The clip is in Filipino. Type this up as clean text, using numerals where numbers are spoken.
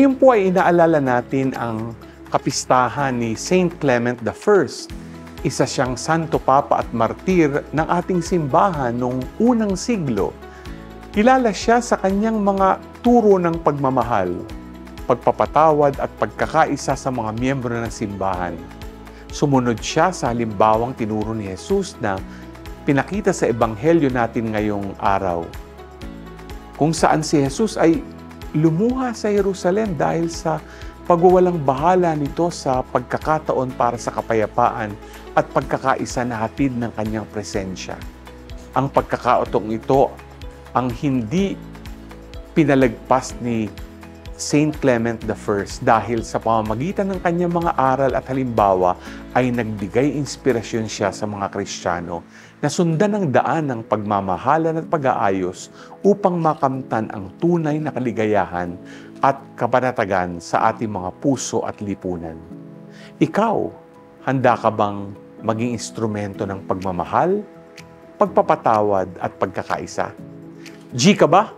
Ngayon po ay inaalala natin ang kapistahan ni Saint Clement I. Isa siyang santo papa at martir ng ating simbahan noong unang siglo. Kilala siya sa kanyang mga turo ng pagmamahal, pagpapatawad at pagkakaisa sa mga miyembro ng simbahan. Sumunod siya sa halimbawang tinuro ni Jesus na pinakita sa ebanghelyo natin ngayong araw, kung saan si Jesus ay lumuha sa Jerusalem dahil sa pagwawalang bahala nito sa pagkakataon para sa kapayapaan at pagkakaisa na hatid ng kanyang presensya. Ang pagkakataong ito ang hindi pinalagpas ni Saint Clement I dahil sa pamamagitan ng kanyang mga aral at halimbawa ay nagbigay inspirasyon siya sa mga Kristiyano na sundan ang daan ng pagmamahalan at pag-aayos upang makamtan ang tunay na kaligayahan at kapanatagan sa ating mga puso at lipunan. Ikaw, handa ka bang maging instrumento ng pagmamahal, pagpapatawad at pagkakaisa? G ka ba?